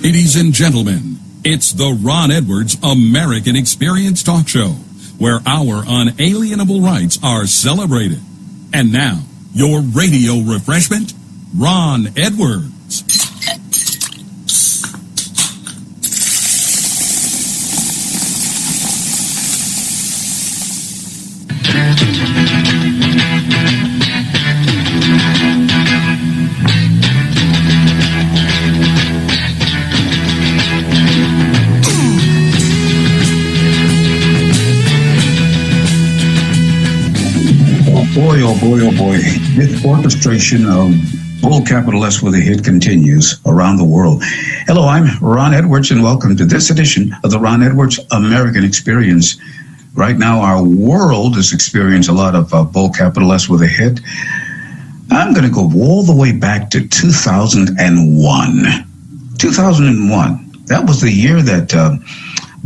Ladies and gentlemen, it's the Ron Edwards American Experience Talk Show, where our unalienable rights are celebrated. And now, your radio refreshment, Ron Edwards. Boy, oh boy, oh boy. This orchestration of bull capital S with a hit continues around the world. Hello, I'm Ron Edwards, and welcome to this edition of the Ron Edwards American Experience. Right now, our world is experiencing a lot of bull capital S with a hit. I'm going to go all the way back to 2001. 2001. That was the year that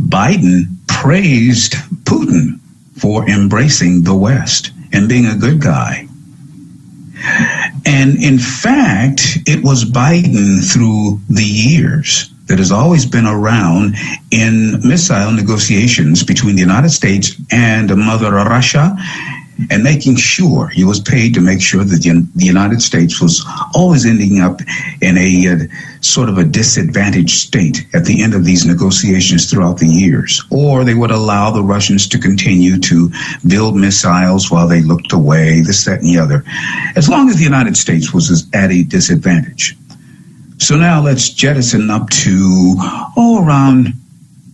Biden praised Putin for embracing the West and being a good guy. And in fact, it was Biden through the years that has always been around in missile negotiations between the United States and Mother Russia, and making sure he was paid to make sure that the United States was always ending up in a sort of a disadvantaged state at the end of these negotiations throughout the years. Or they would allow the Russians to continue to build missiles while they looked away, this, that, and the other, as long as the United States was at a disadvantage. So now let's jettison up to, around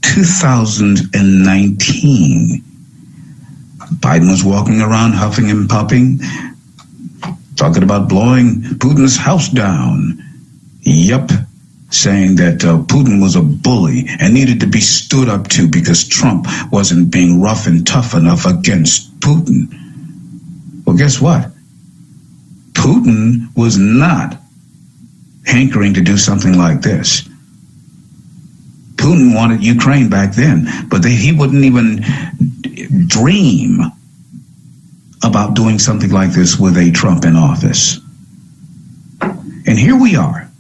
2019. Biden was walking around huffing and puffing, talking about blowing Putin's house down. Yep, saying that Putin was a bully and needed to be stood up to because Trump wasn't being rough and tough enough against Putin. Well, guess what? Putin was not hankering to do something like this. Putin wanted Ukraine back then, but he wouldn't even dream about doing something like this with a Trump in office. And here we are.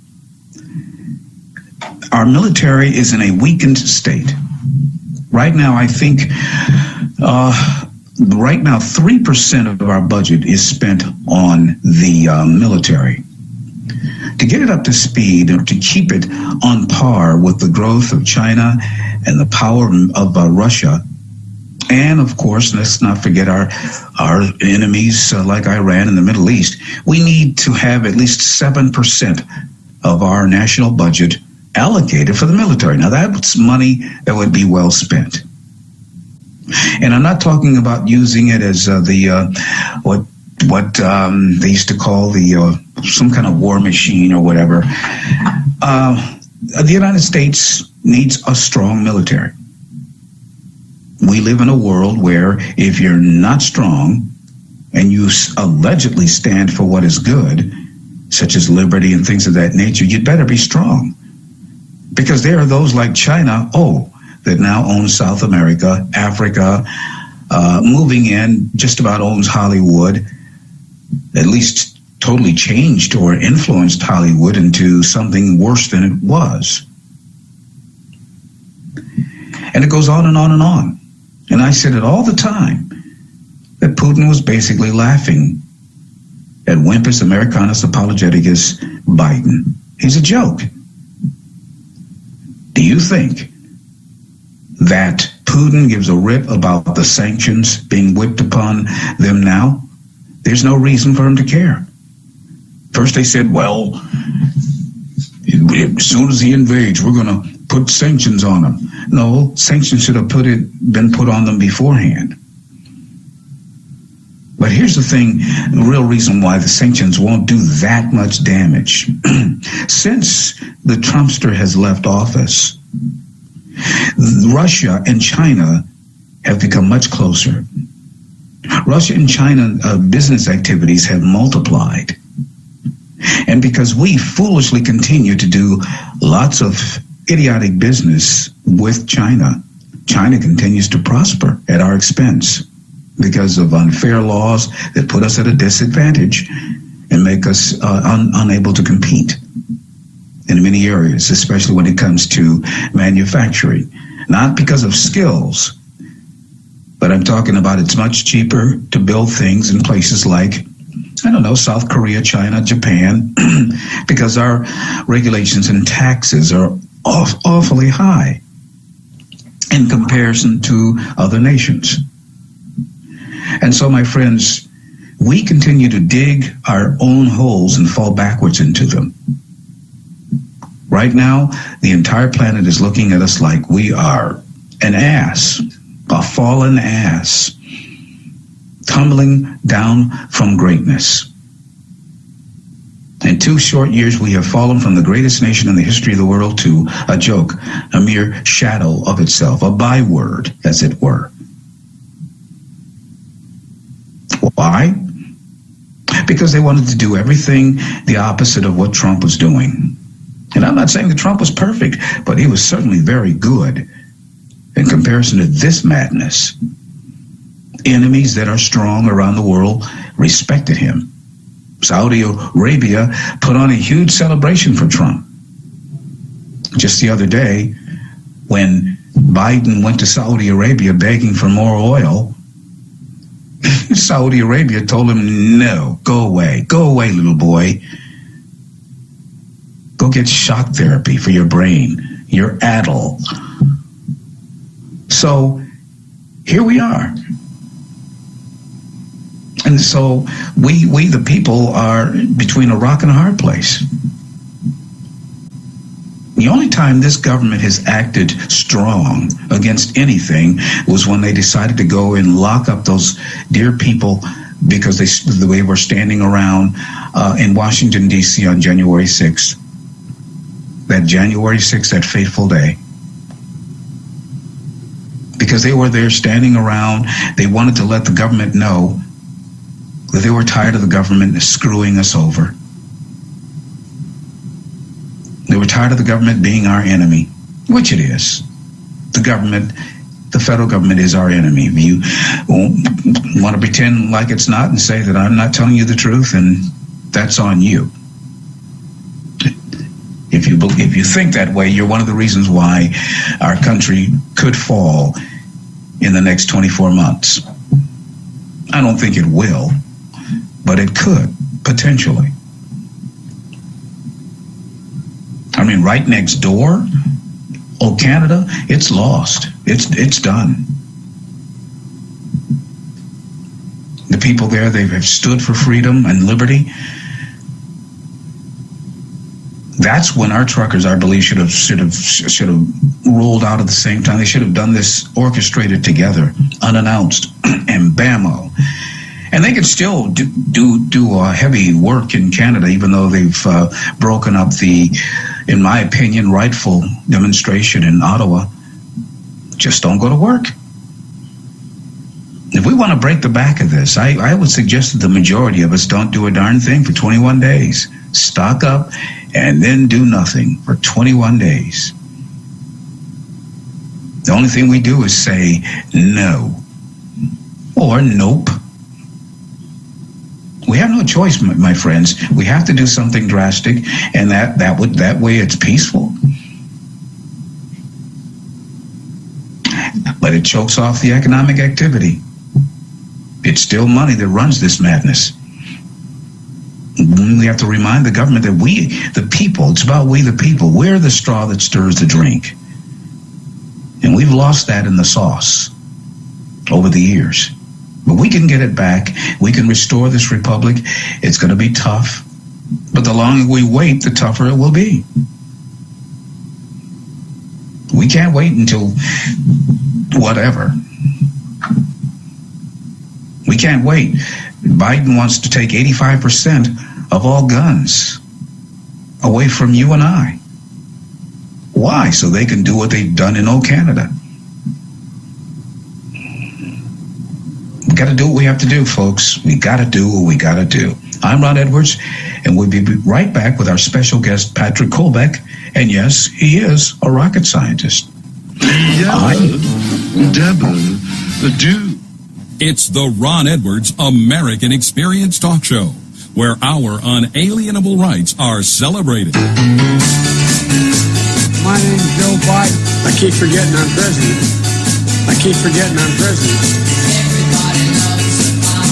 Our military is in a weakened state. Right now, I think, 3% of our budget is spent on the military. To get it up to speed or to keep it on par with the growth of China and the power of Russia, and of course, let's not forget our enemies like Iran in the Middle East, we need to have at least 7% of our national budget allocated for the military. Now, that's money that would be well spent. And I'm not talking about using it as what they used to call some kind of war machine or whatever. The United States needs a strong military. We live in a world where if you're not strong and you allegedly stand for what is good, such as liberty and things of that nature, you'd better be strong. Because there are those like China, that now owns South America, Africa, moving in, just about owns Hollywood, at least totally changed or influenced Hollywood into something worse than it was. And it goes on and on and on. And I said it all the time, that Putin was basically laughing at Wimpus Americanus Apologeticus Biden. He's a joke. Do you think that Putin gives a rip about the sanctions being whipped upon them now? There's no reason for him to care. First they said, well, as soon as he invades, we're going to put sanctions on him. No, sanctions should have been put on them beforehand. But here's the thing, the real reason why the sanctions won't do that much damage. Since the Trumpster has left office, Russia and China have become much closer. Russia and China business activities have multiplied. And because we foolishly continue to do lots of idiotic business with China, China continues to prosper at our expense because of unfair laws that put us at a disadvantage and make us unable to compete. in many areas, especially when it comes to manufacturing. Not because of skills, but I'm talking about it's much cheaper to build things in places like, I don't know, South Korea, China, Japan, because our regulations and taxes are awfully high in comparison to other nations. And so, my friends, we continue to dig our own holes and fall backwards into them. Right now, the entire planet is looking at us like we are an ass, a fallen ass, tumbling down from greatness. In 2 short years, we have fallen from the greatest nation in the history of the world to a joke, a mere shadow of itself, a byword, as it were. Why? Because they wanted to do everything the opposite of what Trump was doing. And I'm not saying that Trump was perfect, but he was certainly very good in comparison to this madness. Enemies that are strong around the world respected him. Saudi Arabia put on a huge celebration for Trump. Just the other day, when Biden went to Saudi Arabia begging for more oil, Saudi Arabia told him, no, go away, little boy. Go get shock therapy for your brain. You're addle. So here we are. And so we the people are between a rock and a hard place. The only time this government has acted strong against anything was when they decided to go and lock up those dear people because they were standing around in Washington, D.C. on January 6th. That January 6th, that fateful day. Because they were there standing around, they wanted to let the government know that they were tired of the government screwing us over. They were tired of the government being our enemy, which it is. The government, the federal government is our enemy. If you want to pretend like it's not and say that I'm not telling you the truth, and that's on you. If you think that way, you're one of the reasons why our country could fall in the next 24 months. I don't think it will, but it could, potentially. I mean, right next door, Canada, it's lost. It's done. The people there, they have stood for freedom and liberty. That's when our truckers, I believe, should have rolled out at the same time. They should have done this orchestrated together, unannounced, and bammo. And they can still do heavy work in Canada, even though they've broken up the, in my opinion, rightful demonstration in Ottawa. Just don't go to work. If we want to break the back of this, I would suggest that the majority of us don't do a darn thing for 21 days. Stock up and then do nothing for 21 days. The only thing we do is say no or nope. We have no choice, my friends. We have to do something drastic, and that way it's peaceful. But it chokes off the economic activity. It's still money that runs this madness. We have to remind the government that we, the people, it's about we the people. We're the straw that stirs the drink. And we've lost that in the sauce over the years. But we can get it back. We can restore this republic. It's going to be tough. But the longer we wait, the tougher it will be. We can't wait until whatever. We can't wait. Biden wants to take 85% of all guns away from you and I. Why? So they can do what they've done in Canada. We got to do what we have to do, folks. We got to do what we got to do. I'm Ron Edwards, and we'll be right back with our special guest, Patrick Coleback. And yes, he is a rocket scientist. It's the Ron Edwards American Experience Talk Show, where our unalienable rights are celebrated. My name's Joe Biden. I keep forgetting I'm president. Everybody loves a pop,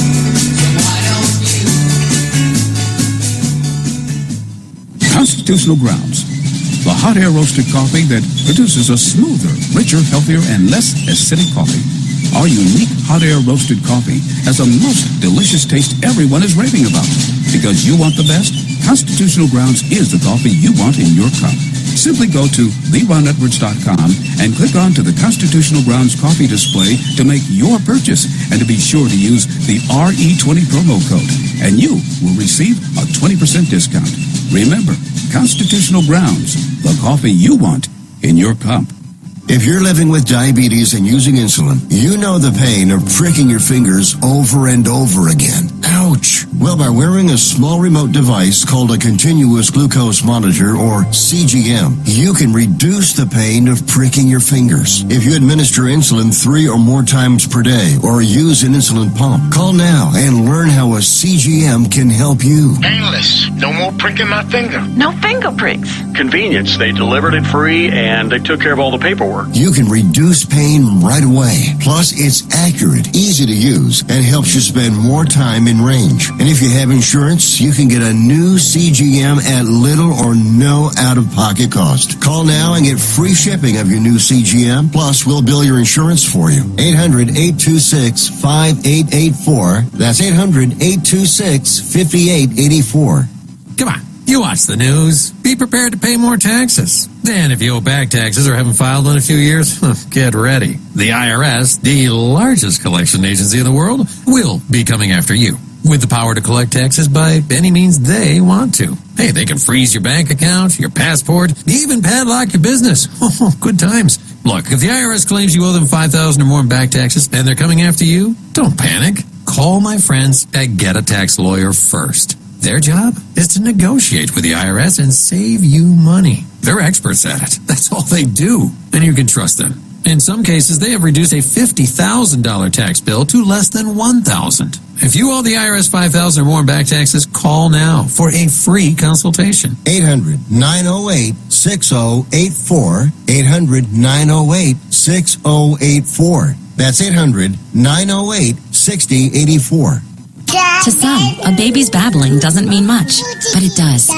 so why don't you? Constitutional Grounds, the hot air roasted coffee that produces a smoother, richer, healthier, and less acidic coffee. Our unique hot air roasted coffee has the most delicious taste everyone is raving about. Because you want the best, Constitutional Grounds is the coffee you want in your cup. Simply go to theronedwards.com and click on to the Constitutional Grounds coffee display to make your purchase, and to be sure to use the RE20 promo code, and you will receive a 20% discount. Remember, Constitutional Grounds, the coffee you want in your cup. If you're living with diabetes and using insulin, you know the pain of pricking your fingers over and over again. Ouch! Well, by wearing a small remote device called a continuous glucose monitor, or CGM, you can reduce the pain of pricking your fingers. If you administer insulin 3 or more times per day, or use an insulin pump, call now and learn how a CGM can help you. Painless. No more pricking my finger. No finger pricks. Convenience. They delivered it free and they took care of all the paperwork. You can reduce pain right away. Plus, it's accurate, easy to use, and helps you spend more time in range. And if you have insurance, you can get a new CGM at little or no out-of-pocket cost. Call now and get free shipping of your new CGM. Plus, we'll bill your insurance for you. 800-826-5884. That's 800-826-5884. Come on. You watch the news. Be prepared to pay more taxes. Then if you owe back taxes or haven't filed in a few years, get ready. The IRS, the largest collection agency in the world, will be coming after you with the power to collect taxes by any means they want to. Hey, they can freeze your bank account, your passport, even padlock your business. Oh, good times. Look, if the IRS claims you owe them $5,000 or more in back taxes and they're coming after you, don't panic. Call my friends at Get a Tax Lawyer first. Their job is to negotiate with the IRS and save you money. They're experts at it. That's all they do. And you can trust them. In some cases, they have reduced a $50,000 tax bill to less than $1,000. If you owe the IRS $5,000 or more in back taxes, call now for a free consultation. 800-908-6084. 800-908-6084. That's 800-908-6084. To some, a baby's babbling doesn't mean much, but it does.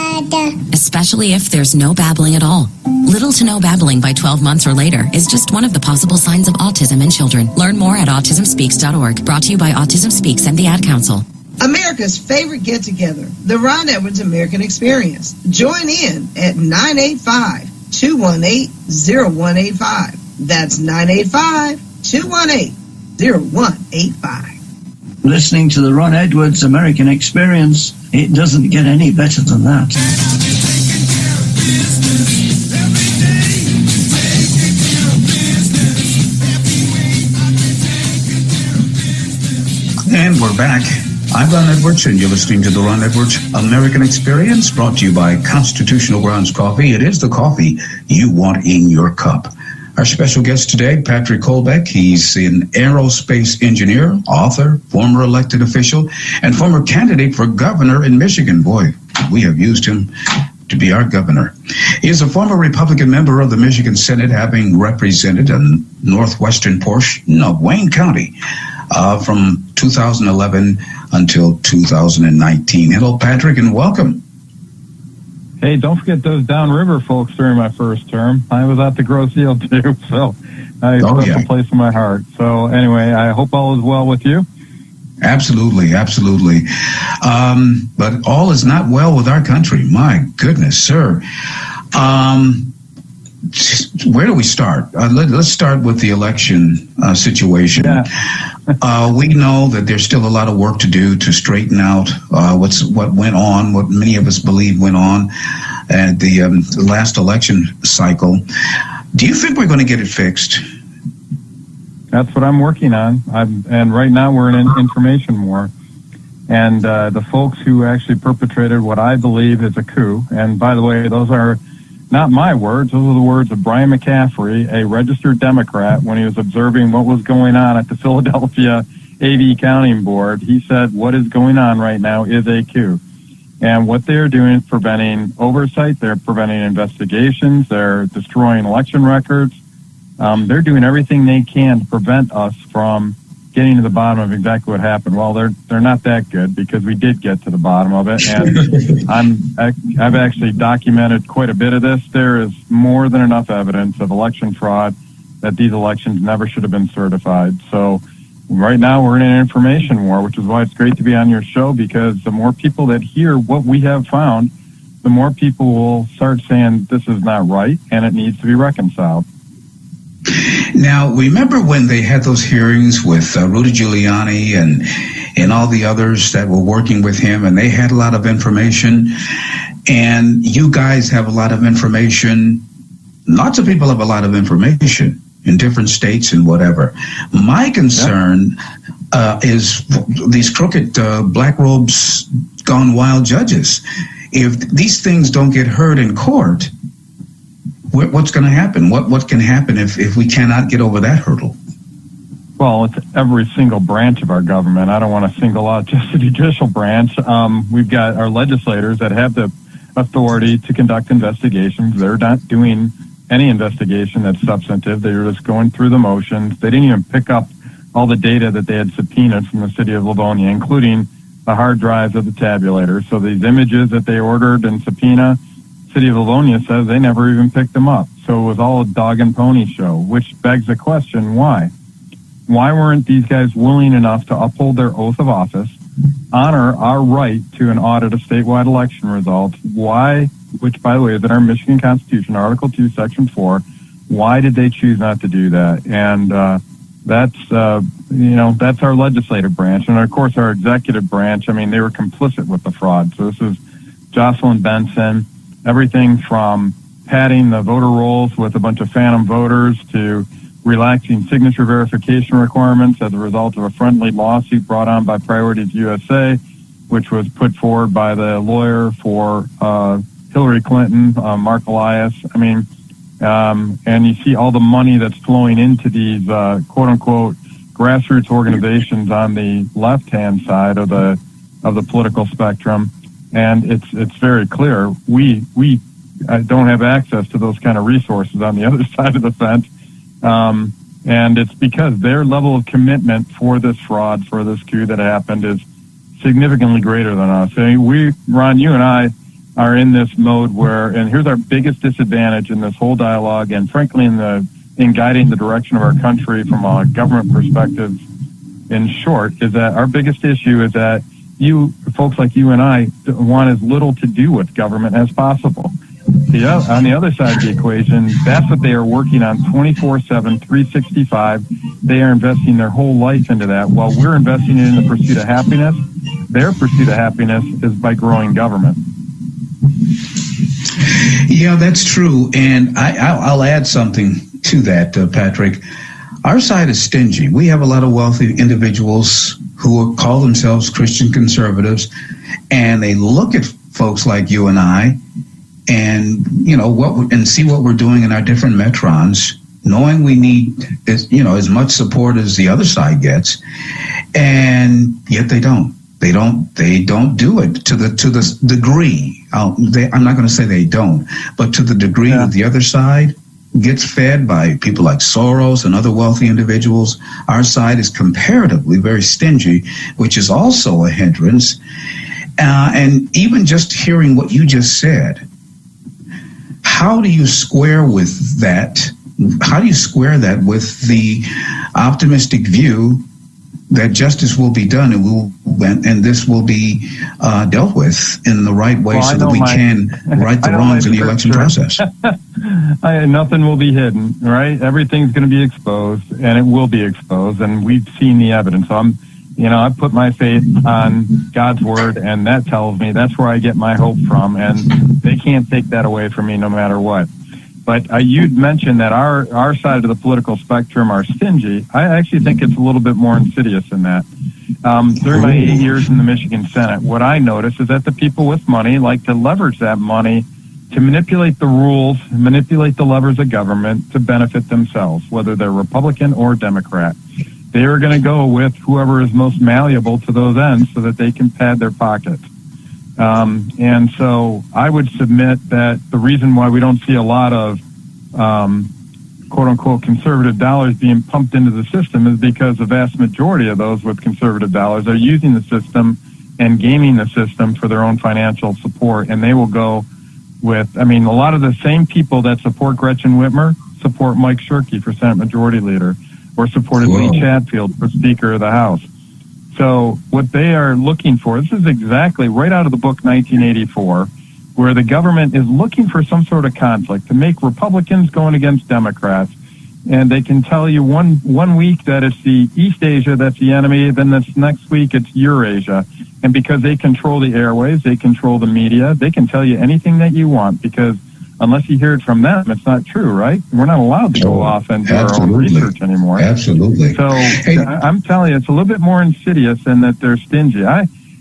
Especially if there's no babbling at all. Little to no babbling by 12 months or later is just one of the possible signs of autism in children. Learn more at autismspeaks.org. Brought to you by Autism Speaks and the Ad Council. America's favorite get-together, the Ron Edwards American Experience. Join in at 985-218-0185. That's 985-218-0185. Listening to the Ron Edwards American Experience, it doesn't get any better than that. And we're back. I'm Ron Edwards, and you're listening to the Ron Edwards American Experience, brought to you by Constitutional Grounds Coffee. It is the coffee you want in your cup. Our special guest today, Patrick Coleback. He's an aerospace engineer, author, former elected official, and former candidate for governor in Michigan. Boy, we have used him to be our governor. He is a former Republican member of the Michigan Senate, having represented a northwestern portion of Wayne County from 2011 until 2019. Hello, Patrick, and welcome. Hey, don't forget those downriver folks during my first term. I was at the Gross Yield too, so I put a place in my heart. So anyway, I hope all is well with you. Absolutely, absolutely. But all is not well with our country. My goodness, sir. Where do we start? Let's start with the election situation. Yeah. We know that there's still a lot of work to do to straighten out what went on, what many of us believe went on at the last election cycle. Do you think we're going to get it fixed? That's what I'm working on. And right now we're in an information war. And the folks who actually perpetrated what I believe is a coup, and by the way, those are not my words, those are the words of Brian McCaffrey, a registered Democrat, when he was observing what was going on at the Philadelphia AV Counting Board. He said, what is going on right now is a coup. And what they're doing is preventing oversight. They're preventing investigations. They're destroying election records. They're doing everything they can to prevent us from getting to the bottom of exactly what happened. Well, they're not that good, because we did get to the bottom of it. And I've actually documented quite a bit of this. There is more than enough evidence of election fraud that these elections never should have been certified. So right now we're in an information war, which is why it's great to be on your show, because the more people that hear what we have found, the more people will start saying this is not right and it needs to be reconciled. Now, remember when they had those hearings with Rudy Giuliani and all the others that were working with him, and they had a lot of information, and you guys have a lot of information. Lots of people have a lot of information in different states and whatever. My concern is these crooked black robes gone wild judges. If these things don't get heard in court, what's going to happen? What can happen if we cannot get over that hurdle? Well, it's every single branch of our government. I don't want to single out just the judicial branch. We've got our legislators that have the authority to conduct investigations. They're not doing any investigation that's substantive. They're just going through the motions. They didn't even pick up all the data that they had subpoenaed from the city of Livonia, including the hard drives of the tabulator. So these images that they ordered and subpoena, City of Livonia says they never even picked them up. So it was all a dog and pony show, which begs the question, why? Why weren't these guys willing enough to uphold their oath of office, honor our right to an audit of statewide election results? Why, which by the way is in our Michigan Constitution, Article 2, Section 4, why did they choose not to do that? And that's our legislative branch. And of course our executive branch, I mean, they were complicit with the fraud. So this is Jocelyn Benson. Everything from padding the voter rolls with a bunch of phantom voters to relaxing signature verification requirements as a result of a friendly lawsuit brought on by Priorities USA, which was put forward by the lawyer for Hillary Clinton, Mark Elias. I mean, and you see all the money that's flowing into these quote-unquote grassroots organizations on the left-hand side of the political spectrum. And it's very clear we don't have access to those kind of resources on the other side of the fence. And it's because their level of commitment for this fraud, for this coup that happened, is significantly greater than us. I mean, Ron, you and I are in this mode where, and here's our biggest disadvantage in this whole dialogue, and frankly in guiding the direction of our country from a government perspective, in short, is that our biggest issue is that folks like you and I want as little to do with government as possible. On the other side of the equation, that's what they are working on 24/7, 365. They are investing their whole life into that, while we're investing in the pursuit of happiness. Their pursuit of happiness is by growing government. Yeah, that's true. And I'll add something to that, Patrick. Our side is stingy. We have a lot of wealthy individuals who call themselves Christian conservatives, and they look at folks like you and I, and and see what we're doing in our different metrons, knowing we need as much support as the other side gets, and yet they don't. They don't do it to the degree. I'm not going to say they don't, but to the degree that the other side gets fed by people like Soros and other wealthy individuals. Our side is comparatively very stingy, which is also a hindrance. And even just hearing what you just said, how do you square with that? How do you square that with the optimistic view that justice will be done and this will be dealt with in the right way, so that we can right the wrongs in the election process? Nothing will be hidden, right? Everything's going to be exposed, and it will be exposed, and we've seen the evidence. I put my faith on God's word, and that tells me that's where I get my hope from, and they can't take that away from me no matter what. But you'd mentioned that our side of the political spectrum are stingy. I actually think it's a little bit more insidious than that. During my 8 years in the Michigan Senate, what I noticed is that the people with money like to leverage that money to manipulate the rules, manipulate the levers of government to benefit themselves, whether they're Republican or Democrat. They are going to go with whoever is most malleable to those ends so that they can pad their pockets. And so I would submit that the reason why we don't see a lot of quote-unquote conservative dollars being pumped into the system is because the vast majority of those with conservative dollars are using the system and gaming the system for their own financial support. And they will go with, I mean, a lot of the same people that support Gretchen Whitmer support Mike Shirkey for Senate Majority Leader, or supported Lee Chatfield for Speaker of the House. So what they are looking for, this is exactly right out of the book 1984, where the government is looking for some sort of conflict to make Republicans going against Democrats. And they can tell you one week that it's the East Asia that's the enemy, then this next week it's Eurasia. And because they control the airways, they control the media, they can tell you anything that you want, because unless you hear it from them, it's not true, right? We're not allowed to go off and do our own research anymore. Absolutely. So I'm telling you, it's a little bit more insidious in that they're stingy.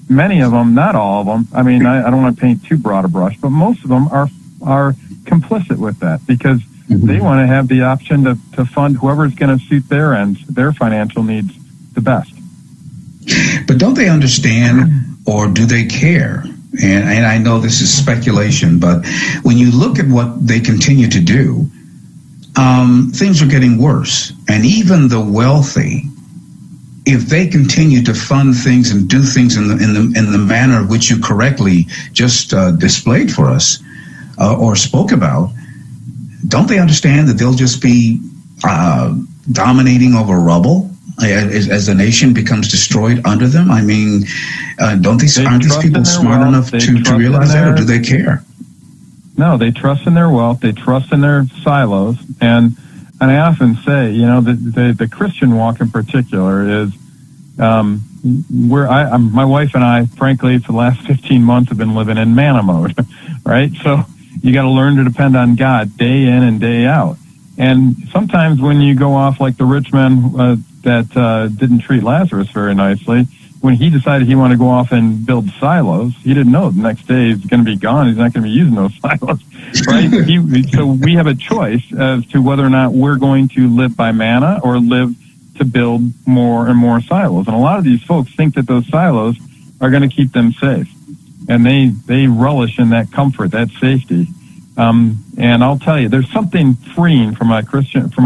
Many of them, not all of them, I mean, I don't want to paint too broad a brush, but most of them are complicit with that, because they want to have the option to fund whoever's going to suit their ends, their financial needs the best. But don't they understand, or do they care? And I know this is speculation, but when you look at what they continue to do, things are getting worse. And even the wealthy, if they continue to fund things and do things in the manner which you correctly just displayed for us or spoke about, don't they understand that they'll just be dominating over rubble as the nation becomes destroyed under them? I mean, aren't these people smart enough to realize that, or do they care? No, they trust in their wealth. They trust in their silos. And I often say, you know, the Christian walk in particular is where my wife and I, frankly, for the last 15 months have been living in manna mode, right? So you got to learn to depend on God day in and day out. And sometimes when you go off like the rich man that didn't treat Lazarus very nicely, when he decided he wanted to go off and build silos, he didn't know the next day he's going to be gone. He's not going to be using those silos, right? So we have a choice as to whether or not we're going to live by manna or live to build more and more silos. And a lot of these folks think that those silos are going to keep them safe. And they relish in that comfort, that safety. And I'll tell you, there's something freeing from a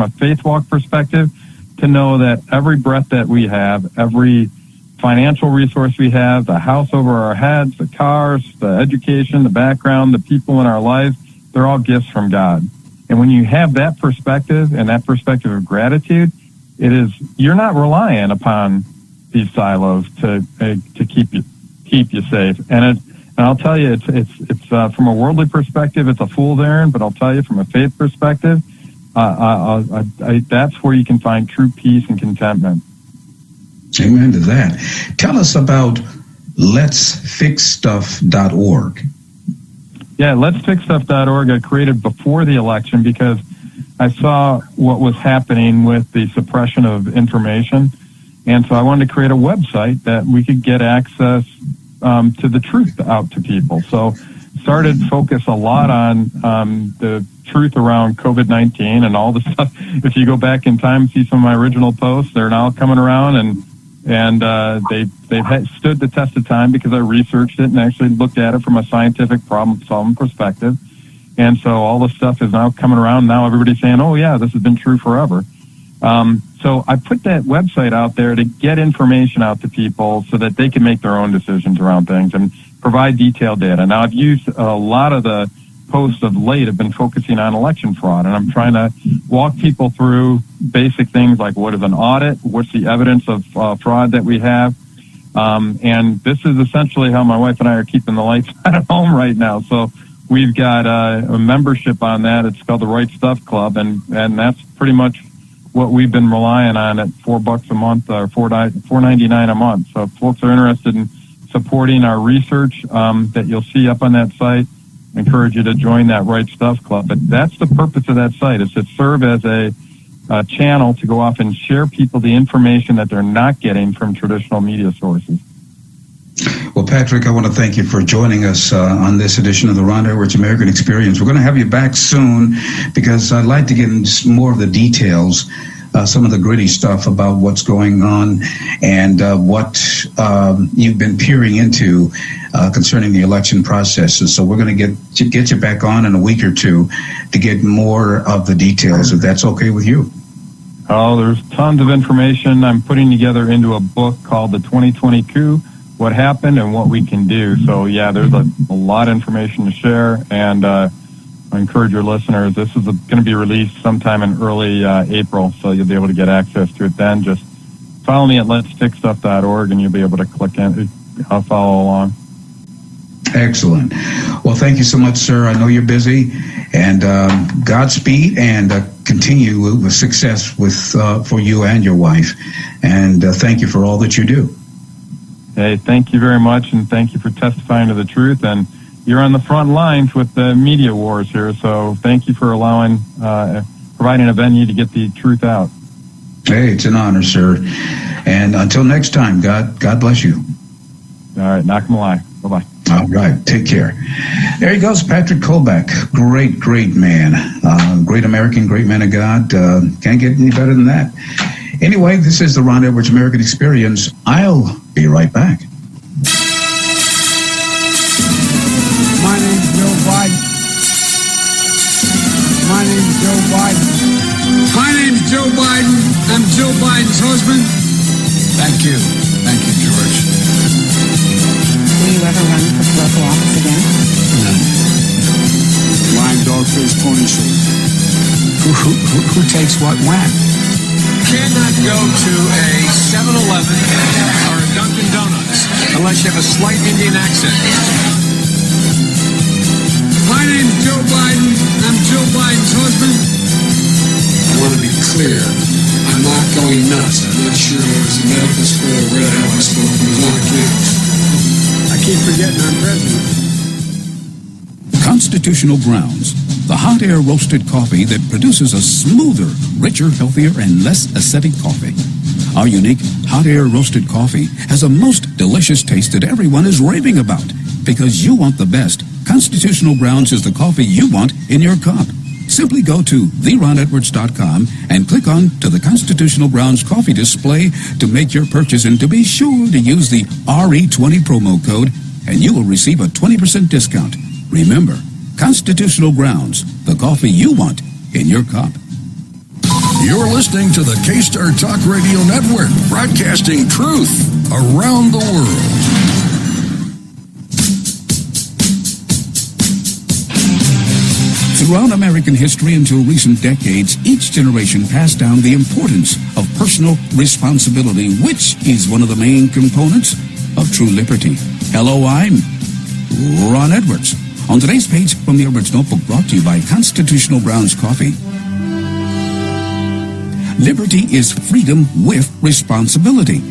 faith walk perspective to know that every breath that we have, every financial resource we have, the house over our heads, the cars, the education, the background, the people in our lives, they're all gifts from God. And when you have that perspective and that perspective of gratitude, you're not relying upon these silos to keep you safe. And I'll tell you, it's from a worldly perspective, it's a fool's errand. But I'll tell you, from a faith perspective, that's where you can find true peace and contentment. Amen to that. Tell us about letsfixstuff.org. Yeah, letsfixstuff.org I created before the election because I saw what was happening with the suppression of information. And so I wanted to create a website that we could get access to the truth out to people. So started focus a lot on the truth around COVID-19 and all the stuff. If you go back in time, see some of my original posts, they're now coming around and they've stood the test of time because I researched it and actually looked at it from a scientific problem-solving perspective. And so all the stuff is now coming around. Now everybody's saying, oh, yeah, this has been true forever. So I put that website out there to get information out to people so that they can make their own decisions around things and provide detailed data. Now, I've used a lot of the posts of late have been focusing on election fraud, and I'm trying to walk people through basic things like what is an audit, what's the evidence of fraud that we have. And this is essentially how my wife and I are keeping the lights on at home right now. So we've got a membership on that. It's called the Right Stuff Club, and that's pretty much what we've been relying on at $4 a month or $4.99 a month. So if folks are interested in supporting our research that you'll see up on that site, I encourage you to join that Right Stuff Club. But that's the purpose of that site, is to serve as a channel to go off and share people the information that they're not getting from traditional media sources. Well, Patrick, I want to thank you for joining us on this edition of the Ron Edwards American Experience. We're going to have you back soon because I'd like to get into more of the details some of the gritty stuff about what's going on and what you've been peering into concerning the election process. And so we're going to get you back on in a week or two to get more of the details, if that's okay with you. Oh, there's tons of information I'm putting together into a book called The 2020 Coup, What Happened and What We Can Do. So, yeah, there's a lot of information to share, and I encourage your listeners. This is going to be released sometime in early April, so you'll be able to get access to it then. Just follow me at letstickstuff.org, and you'll be able to click in. I'll follow along. Excellent. Well, thank you so much, sir. I know you're busy, and Godspeed, and continue with success for you and your wife. And thank you for all that you do. Hey, thank you very much, and thank you for testifying to the truth. And you're on the front lines with the media wars here, so thank you for allowing, providing a venue to get the truth out. Hey, it's an honor, sir. And until next time, God bless you. All right, Nakamala. Bye-bye. All right, take care. There he goes, Patrick Coleback. Great man. Great American, great man of God. Can't get any better than that. Anyway, this is the Ron Edwards American Experience. I'll be right back. My name's Joe Biden. My name's Joe Biden. My name's Joe Biden. I'm Joe Biden's husband. Thank you. Thank you, George. Will you ever run for political office again? No. Lying dog-faced pony show. Who takes what when? Cannot go to a 7-Eleven or a Dunkin' Donuts unless you have a slight Indian accent. My name's Joe Biden. I'm Joe Biden's husband. I want to be clear. I'm not going nuts. I'm not sure there was a medical school or where the hell I spoke. It was on campus. I keep forgetting I'm president. Constitutional Grounds, the hot air roasted coffee that produces a smoother, richer, healthier, and less acidic coffee. Our unique hot air roasted coffee has a most delicious taste that everyone is raving about. Because you want the best, Constitutional Grounds is the coffee you want in your cup. Simply go to theronedwards.com and click on to the Constitutional Grounds coffee display to make your purchase, and to be sure to use the RE20 promo code, and you will receive a 20% discount. Remember, Constitutional Grounds, the coffee you want in your cup. You're listening to the K-Star Talk Radio Network, broadcasting truth around the world. Throughout American history until recent decades, each generation passed down the importance of personal responsibility, which is one of the main components of true liberty. Hello, I'm Ron Edwards. On today's page from the Edwards Notebook, brought to you by Constitutional Grounds Coffee. Liberty is freedom with responsibility.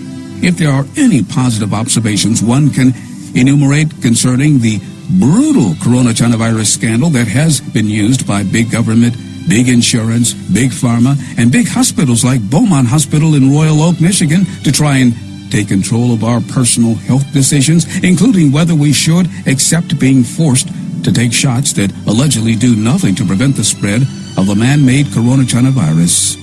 If there are any positive observations one can enumerate concerning the brutal coronavirus scandal that has been used by big government, big insurance, big pharma, and big hospitals like Beaumont Hospital in Royal Oak, Michigan, to try and take control of our personal health decisions, including whether we should accept being forced to take shots that allegedly do nothing to prevent the spread of the man-made coronavirus,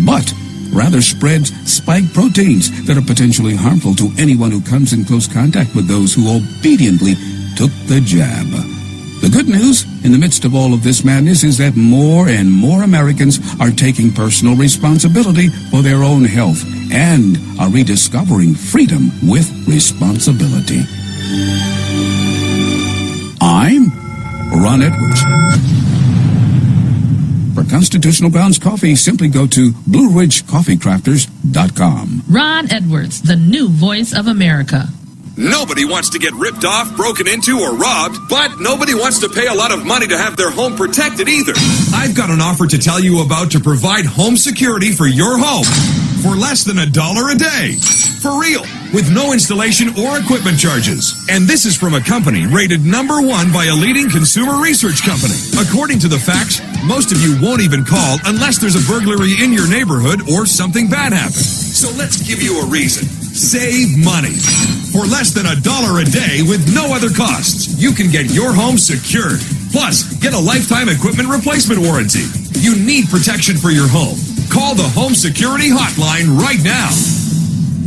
but rather spreads spike proteins that are potentially harmful to anyone who comes in close contact with those who obediently took the jab. The good news in the midst of all of this madness is that more and more Americans are taking personal responsibility for their own health and are rediscovering freedom with responsibility. I'm Ron Edwards. For Constitutional Grounds Coffee, simply go to BlueRidgeCoffeeCrafters.com. Ron Edwards, the new voice of America. Nobody wants to get ripped off, broken into, or robbed, but nobody wants to pay a lot of money to have their home protected either. I've got an offer to tell you about to provide home security for your home for less than $1 a day. For real, with no installation or equipment charges. And this is from a company rated #1 by a leading consumer research company. According to the facts, most of you won't even call unless there's a burglary in your neighborhood or something bad happens. So let's give you a reason. Save money. For less than $1 a day with no other costs, you can get your home secured. Plus, get a lifetime equipment replacement warranty. You need protection for your home. Call the Home Security Hotline right now.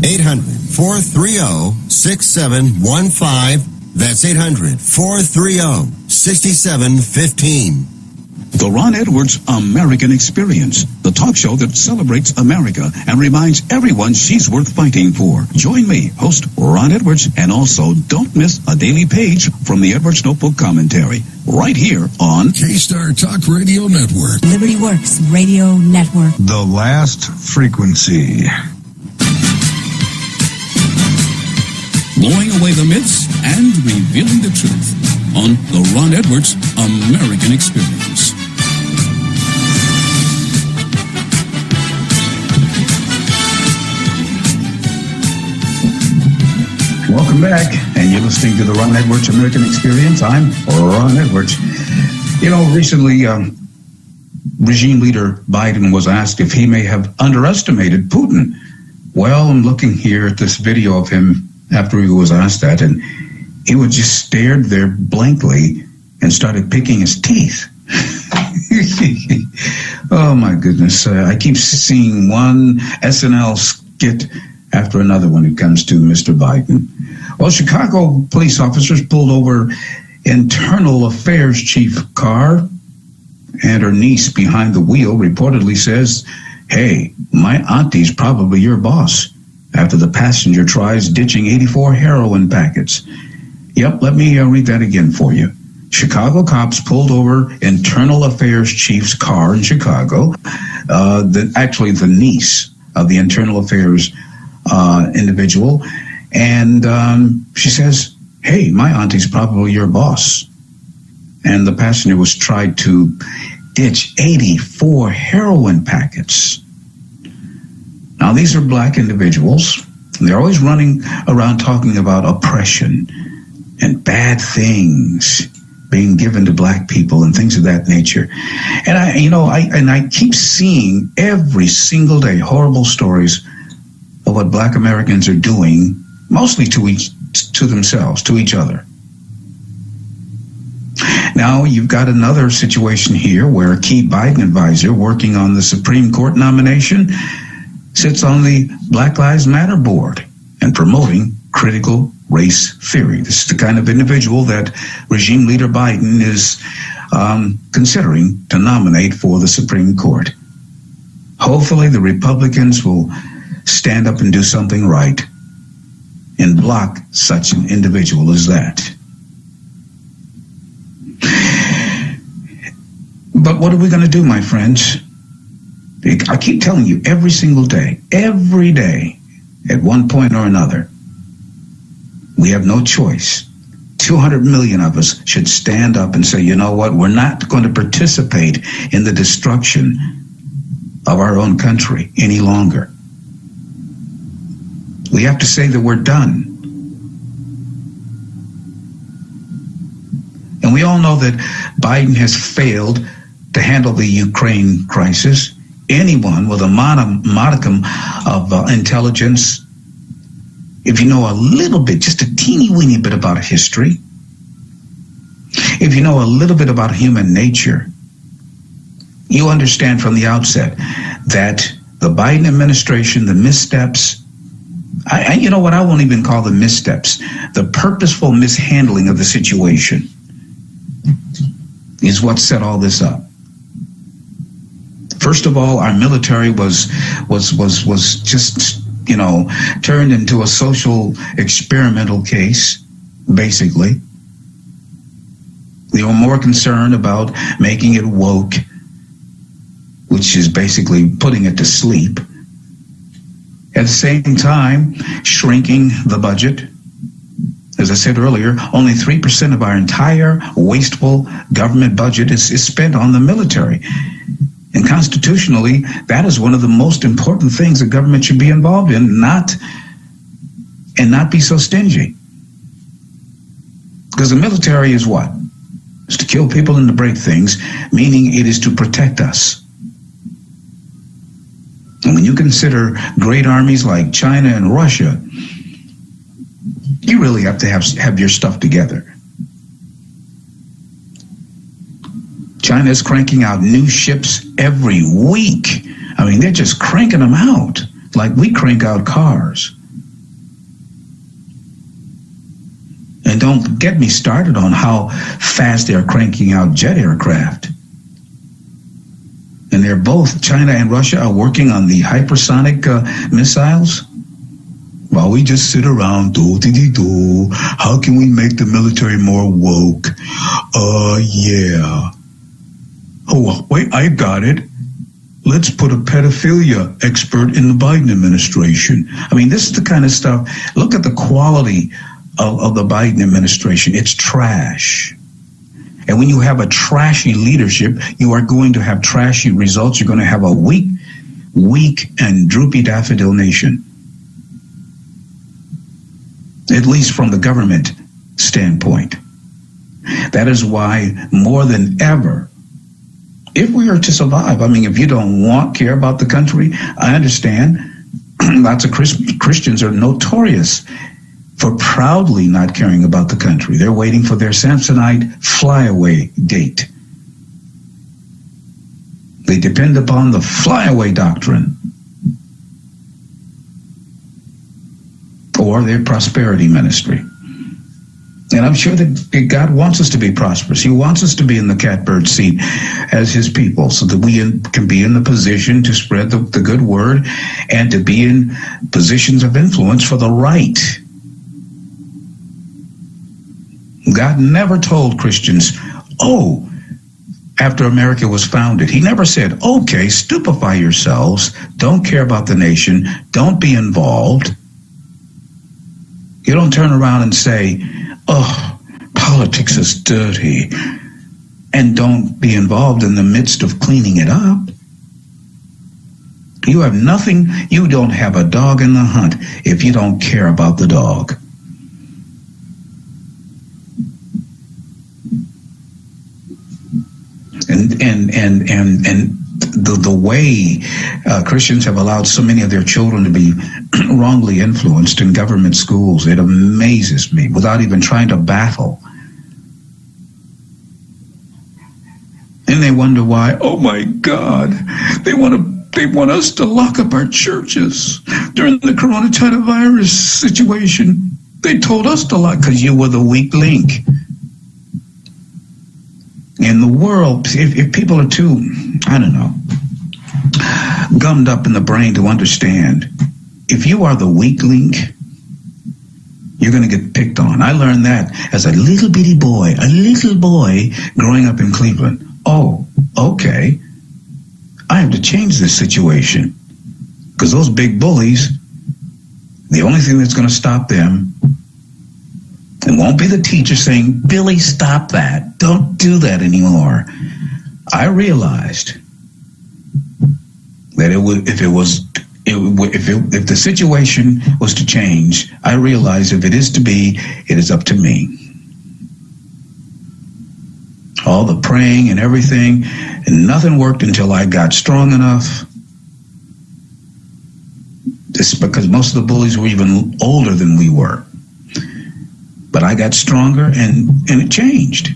800-430-6715. That's 800-430-6715. The Ron Edwards American Experience, the talk show that celebrates America and reminds everyone she's worth fighting for. Join me, host Ron Edwards, and also don't miss a daily page from the Edwards Notebook Commentary, right here on K-Star Talk Radio Network. Liberty Works Radio Network. The last frequency. Blowing away the myths and revealing the truth on the Ron Edwards American Experience. Welcome back, and you're listening to the Ron Edwards American Experience. I'm Ron Edwards. You know, recently, regime leader Biden was asked if he may have underestimated Putin. Well, I'm looking here at this video of him after he was asked that, and he would just stared there blankly and started picking his teeth. Oh, my goodness. I keep seeing one SNL skit after another when it comes to Mr. Biden. Well, Chicago police officers pulled over internal affairs chief car, and her niece behind the wheel reportedly says, "Hey, my auntie's probably your boss," after the passenger tries ditching 84 heroin packets. Yep, let me read that again for you. Chicago cops pulled over internal affairs chief's car in Chicago, actually the niece of the internal affairs individual, and she says, "Hey, my auntie's probably your boss." And the passenger was tried to ditch 84 heroin packets. Now, these are black individuals, and they're always running around talking about oppression and bad things being given to black people and things of that nature. And I keep seeing every single day horrible stories of what black Americans are doing, mostly to themselves, to each other. Now, you've got another situation here where a key Biden advisor working on the Supreme Court nomination sits on the Black Lives Matter board and promoting critical race theory. This is the kind of individual that regime leader Biden is considering to nominate for the Supreme Court. Hopefully the Republicans will stand up and do something right and block such an individual as that. But what are we going to do, my friends? I keep telling you every single day, every day, at one point or another, we have no choice. 200 million of us should stand up and say, you know what, we're not going to participate in the destruction of our own country any longer. We have to say that we're done. And we all know that Biden has failed to handle the Ukraine crisis. Anyone with a modicum of intelligence, if you know a little bit, just a teeny weeny bit about history, if you know a little bit about human nature, you understand from the outset that the Biden administration, the missteps, you know what, I won't even call them missteps, the purposeful mishandling of the situation is what set all this up. First of all, our military was just, turned into a social experimental case, basically. They were more concerned about making it woke, which is basically putting it to sleep. At the same time, shrinking the budget. As I said earlier, only 3% of our entire wasteful government budget is spent on the military. And constitutionally, that is one of the most important things the government should be involved in, not be so stingy. Because the military is what? It's to kill people and to break things, meaning it is to protect us. And when you consider great armies like China and Russia, you really have to have your stuff together. China is cranking out new ships every week. I mean, they're just cranking them out like we crank out cars. And don't get me started on how fast they're cranking out jet aircraft. And they're both, China and Russia are working on the hypersonic missiles. While we just sit around, do-dee-dee-do, how can we make the military more woke? Yeah. Oh, wait, I got it. Let's put a pedophilia expert in the Biden administration. I mean, this is the kind of stuff. Look at the quality of the Biden administration. It's trash. And when you have a trashy leadership, you are going to have trashy results. You're going to have a weak and droopy daffodil nation. At least from the government standpoint. That is why more than ever, if we are to survive, I mean, if you don't care about the country, I understand. Lots of Christians are notorious for proudly not caring about the country. They're waiting for their Samsonite flyaway date. They depend upon the flyaway doctrine or their prosperity ministry. And I'm sure that God wants us to be prosperous. He wants us to be in the catbird seat as his people so that we can be in the position to spread the good word and to be in positions of influence for the right. God never told Christians, after America was founded, he never said, okay, stupefy yourselves, don't care about the nation, don't be involved. You don't turn around and say, politics is dirty, and don't be involved in the midst of cleaning it up. You have nothing, you don't have a dog in the hunt if you don't care about the dog. And the way Christians have allowed so many of their children to be wrongly influenced in government schools, it amazes me, without even trying to battle. And they wonder why, oh my God, they want us to lock up our churches during the coronavirus situation. They told us to lock because you were the weak link. In the world, if people are too, gummed up in the brain to understand, if you are the weak link, you're going to get picked on. I learned that as a little boy growing up in Cleveland. Oh, okay. I have to change this situation because those big bullies, the only thing that's going to stop them, it won't be the teacher saying, Billy, stop that. Don't do that anymore. I realized that if the situation was to change, I realized if it is to be, it is up to me. All the praying and everything, and nothing worked until I got strong enough. Just because most of the bullies were even older than we were. But I got stronger and it changed.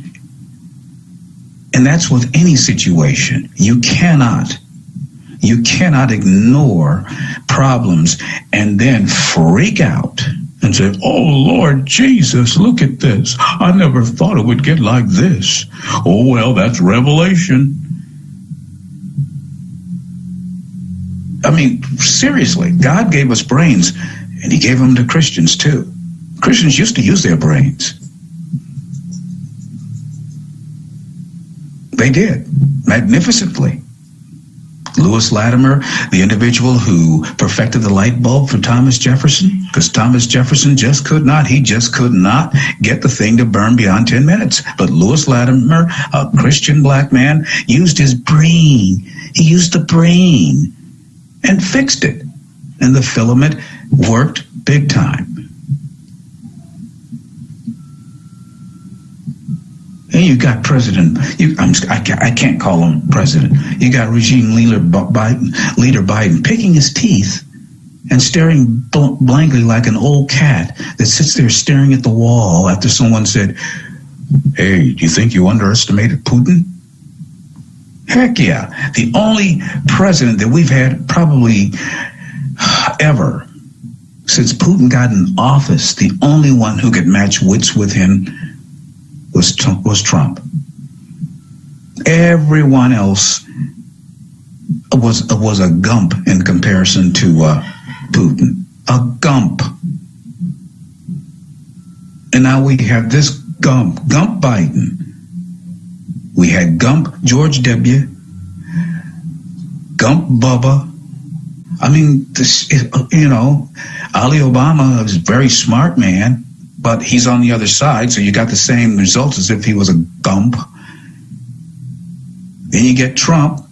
And that's with any situation. You cannot ignore problems and then freak out and say, oh, Lord Jesus, look at this. I never thought it would get like this. Oh, well, that's revelation. I mean, seriously, God gave us brains and he gave them to Christians too. Christians used to use their brains. They did, magnificently. Lewis Latimer, the individual who perfected the light bulb for Thomas Jefferson, because Thomas Jefferson just could not get the thing to burn beyond 10 minutes. But Lewis Latimer, a Christian black man, used his brain. He used the brain and fixed it. And the filament worked big time. And you got I can't call him president. You got regime leader Biden picking his teeth and staring blankly like an old cat that sits there staring at the wall after someone said, hey, do you think you underestimated Putin? Heck yeah. The only president that we've had probably ever since Putin got in office, the only one who could match wits with him was Trump. Everyone else was a gump in comparison to Putin. A gump. And now we have this gump Biden. We had Gump George W., Gump Bubba. I mean, Ali Obama is a very smart man, but he's on the other side, so you got the same results as if he was a gump. Then you get Trump,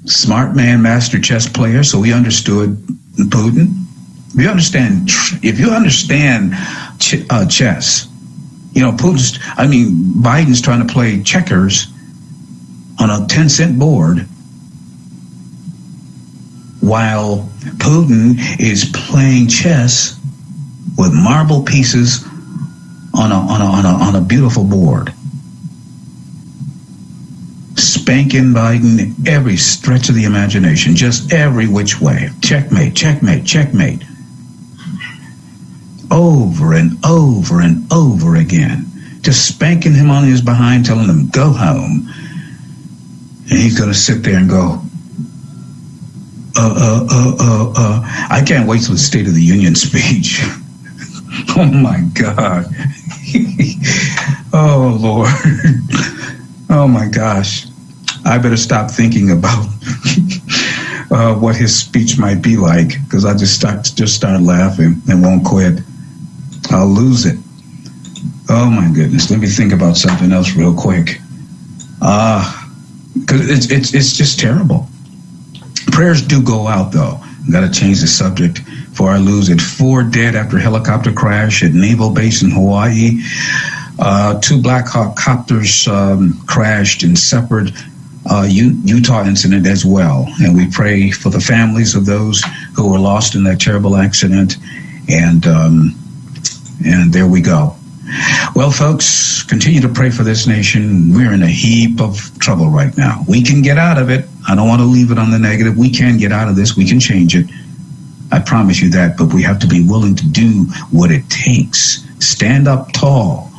smart man, master chess player, so he understood Putin. If you understand chess, Biden's trying to play checkers on a 10-cent board while Putin is playing chess with marble pieces on a beautiful board. Spanking Biden every stretch of the imagination, just every which way. Checkmate, checkmate, checkmate. Over and over and over again. Just spanking him on his behind, telling him, go home. And he's going to sit there and go, I can't wait till the State of the Union speech. Oh, my God. Oh, Lord. Oh, my gosh. I better stop thinking about what his speech might be like, because I just start laughing and won't quit. I'll lose it. Oh, my goodness. Let me think about something else real quick. Because it's just terrible. Prayers do go out, though. Got to change the subject before I lose it. 4 dead after helicopter crash at naval base in Hawaii. 2 Black Hawk copters crashed in separate Utah incident as well. And we pray for the families of those who were lost in that terrible accident. And there we go. Well, folks, continue to pray for this nation. We're in a heap of trouble right now. We can get out of it. I don't want to leave it on the negative. We can get out of this. We can change it. I promise you that. But we have to be willing to do what it takes. Stand up tall.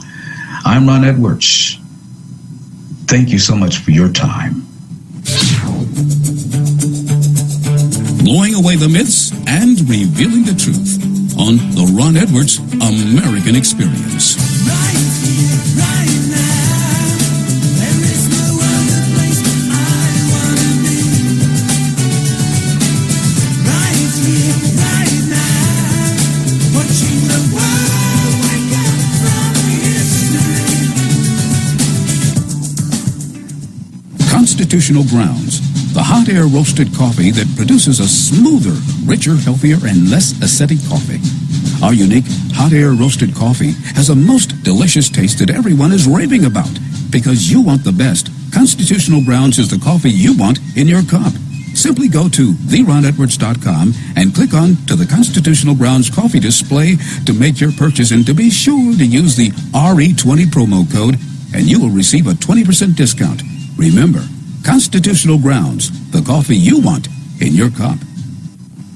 I'm Ron Edwards. Thank you so much for your time. Blowing away the myths and revealing the truth on the Ron Edwards American Experience. Constitutional Grounds, the hot air roasted coffee that produces a smoother, richer, healthier, and less acidic coffee. Our unique hot air roasted coffee has a most delicious taste that everyone is raving about. Because you want the best, Constitutional Grounds is the coffee you want in your cup. Simply go to theronedwards.com and click on to the Constitutional Grounds coffee display to make your purchase, and to be sure to use the RE20 promo code and you will receive a 20% discount. Remember, Constitutional Grounds, the coffee you want in your cup.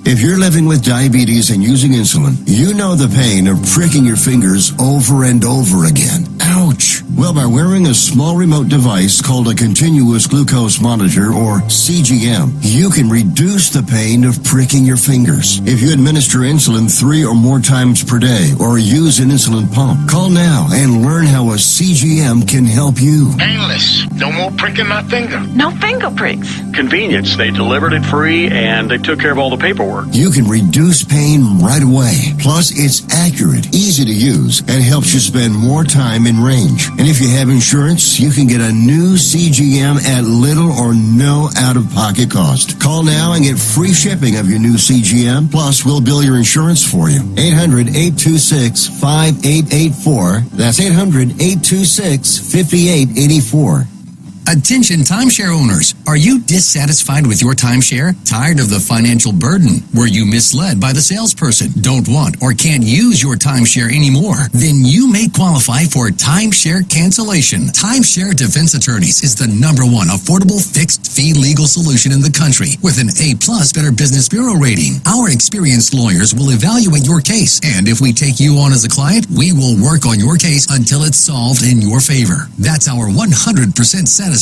If you're living with diabetes and using insulin, you know the pain of pricking your fingers over and over again. Ouch! Well, by wearing a small remote device called a continuous glucose monitor, or CGM, you can reduce the pain of pricking your fingers. If you administer insulin 3 or more times per day, or use an insulin pump, call now and learn how a CGM can help you. Painless. No more pricking my finger. No finger pricks. Convenience. They delivered it free and they took care of all the paperwork. You can reduce pain right away. Plus, it's accurate, easy to use, and helps you spend more time in range. And if you have insurance, you can get a new CGM at little or no out-of-pocket cost. Call now and get free shipping of your new CGM. Plus, we'll bill your insurance for you. 800-826-5884. That's 800-826-5884. Attention timeshare owners. Are you dissatisfied with your timeshare? Tired of the financial burden? Were you misled by the salesperson? Don't want or can't use your timeshare anymore? Then you may qualify for timeshare cancellation. Timeshare Defense Attorneys is the #1 affordable fixed fee legal solution in the country with an A+ Better Business Bureau rating. Our experienced lawyers will evaluate your case, and if we take you on as a client, we will work on your case until it's solved in your favor. That's our 100% satisfaction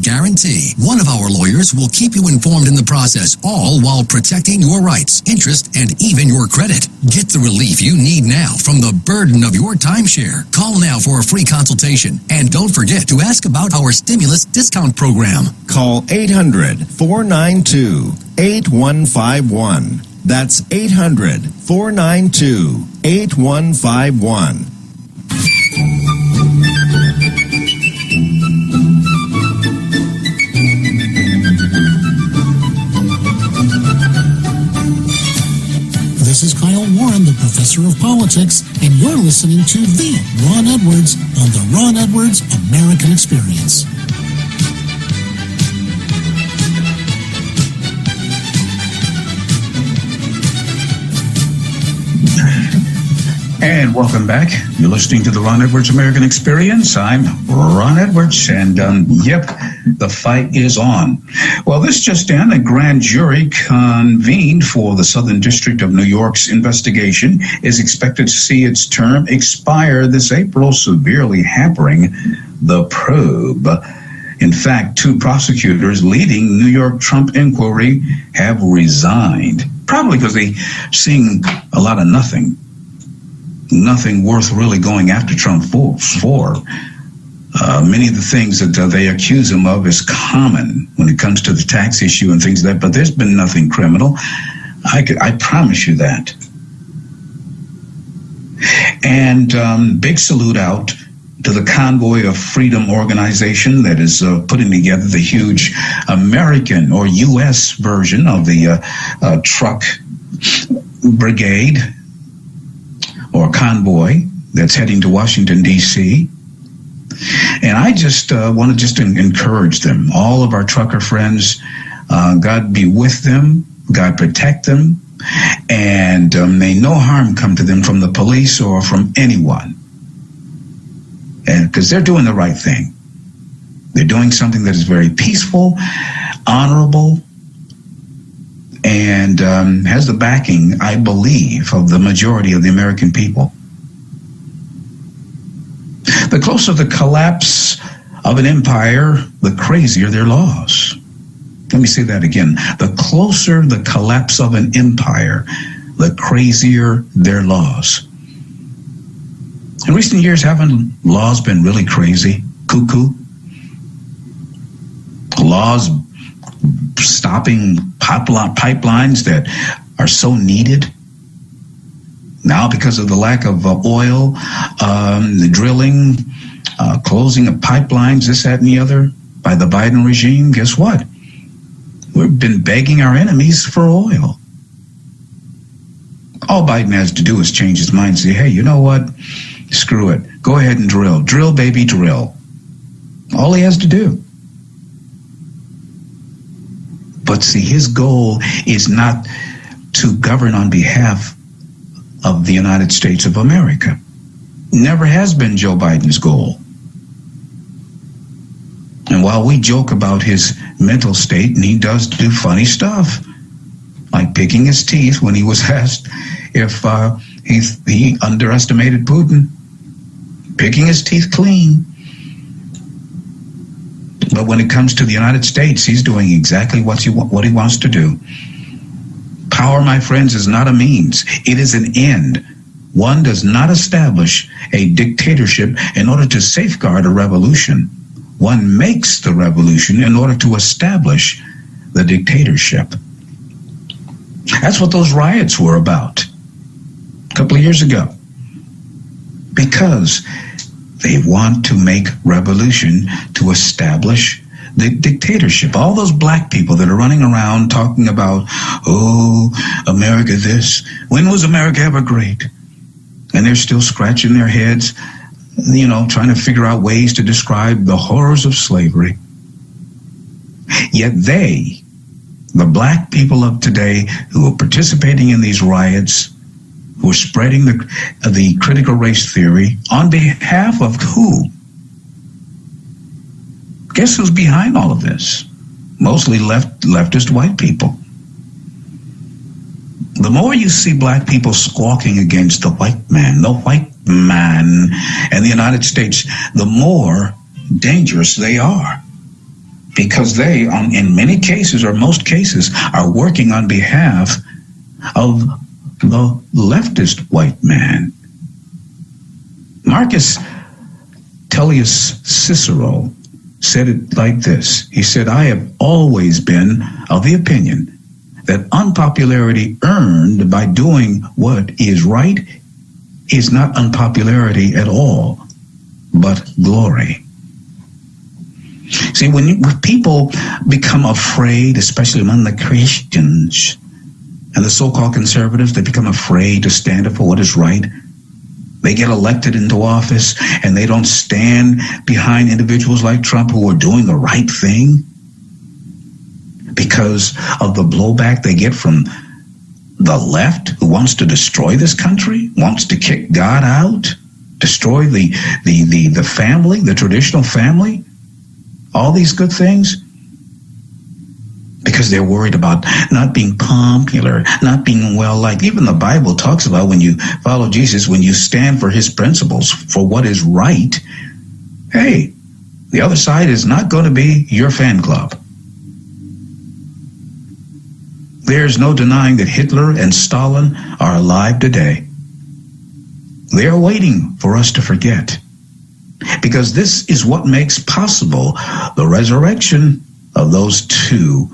guarantee. One of our lawyers will keep you informed in the process, all while protecting your rights, interest, and even your credit. Get the relief you need now from the burden of your timeshare. Call now for a free consultation, and don't forget to ask about our stimulus discount program. Call 800-492-8151. That's 800-492-8151. This is Kyle Warren, the professor of politics, and you're listening to The Ron Edwards on the Ron Edwards American Experience. And welcome back. You're listening to the Ron Edwards American Experience. I'm Ron Edwards, and the fight is on. Well, this just in, a grand jury convened for the Southern District of New York's investigation is expected to see its term expire this April, severely hampering the probe. In fact, 2 prosecutors leading New York Trump inquiry have resigned, probably because they're seeing a lot of nothing worth really going after Trump for. Many of the things that they accuse him of is common when it comes to the tax issue and things like that, but there's been nothing criminal. I promise you that. And big salute out to the Convoy of Freedom organization that is putting together the huge American or U.S. version of the truck brigade or convoy that's heading to Washington, D.C. And I just want to encourage them, all of our trucker friends. God be with them, God protect them, and may no harm come to them from the police or from anyone. And because they're doing the right thing. They're doing something that is very peaceful, honorable, and has the backing, I believe, of the majority of the American people. The closer the collapse of an empire, the crazier their laws. Let me say that again. The closer the collapse of an empire, the crazier their laws. In recent years, haven't laws been really crazy? Cuckoo? Laws stopping pipelines that are so needed now because of the lack of oil, the drilling, closing of pipelines, this, that, and the other by the Biden regime. Guess what? We've been begging our enemies for oil. All Biden has to do is change his mind and say, hey, you know what? Screw it. Go ahead and drill. Drill, baby, drill. All he has to do. But see, his goal is not to govern on behalf of the United States of America. Never has been Joe Biden's goal. And while we joke about his mental state, and he does do funny stuff, like picking his teeth when he was asked if he underestimated Putin, picking his teeth clean. But when it comes to the United States, he's doing exactly what he wants to do. Power, my friends, is not a means. It is an end. One does not establish a dictatorship in order to safeguard a revolution. One makes the revolution in order to establish the dictatorship. That's what those riots were about a couple of years ago. Because they want to make revolution to establish the dictatorship. All those black people that are running around talking about, oh, America this. When was America ever great? And they're still scratching their heads, trying to figure out ways to describe the horrors of slavery. Yet they, the black people of today who are participating in these riots, who are spreading the critical race theory, on behalf of who? Guess who's behind all of this? Mostly leftist white people. The more you see black people squawking against the white man in the United States, the more dangerous they are. Because they, in many cases or most cases, are working on behalf of the leftist white man. Marcus Tullius Cicero said it like this. He said, I have always been of the opinion that unpopularity earned by doing what is right is not unpopularity at all, but glory. See, when people become afraid, especially among the Christians and the so-called conservatives, they become afraid to stand up for what is right. They get elected into office and they don't stand behind individuals like Trump who are doing the right thing because of the blowback they get from the left who wants to destroy this country, wants to kick God out, destroy the family, the traditional family, all these good things, because they're worried about not being popular, not being well-liked. Even the Bible talks about when you follow Jesus, when you stand for his principles, for what is right, hey, the other side is not going to be your fan club. There's no denying that Hitler and Stalin are alive today. They're waiting for us to forget, because this is what makes possible the resurrection of those two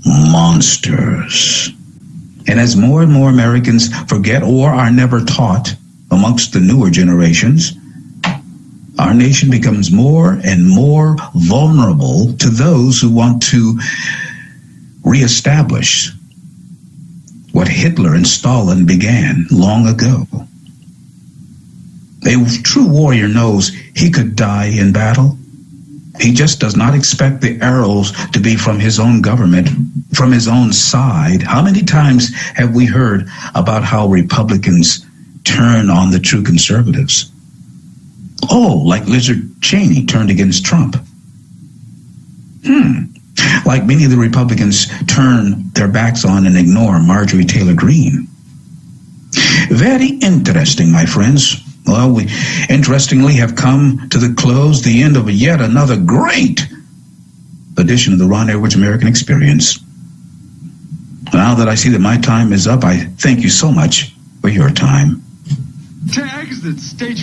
monsters. And as more and more Americans forget or are never taught amongst the newer generations, our nation becomes more and more vulnerable to those who want to reestablish what Hitler and Stalin began long ago. A true warrior knows he could die in battle. He just does not expect the arrows to be from his own government, from his own side. How many times have we heard about how Republicans turn on the true conservatives? Oh, like Lizard Cheney turned against Trump. Like many of the Republicans turn their backs on and ignore Marjorie Taylor Greene. Very interesting, my friends. Well, we interestingly have come to the end of yet another great edition of the Ron Edwards American Experience. Now that I see that my time is up, I thank you so much for your time. Tags that state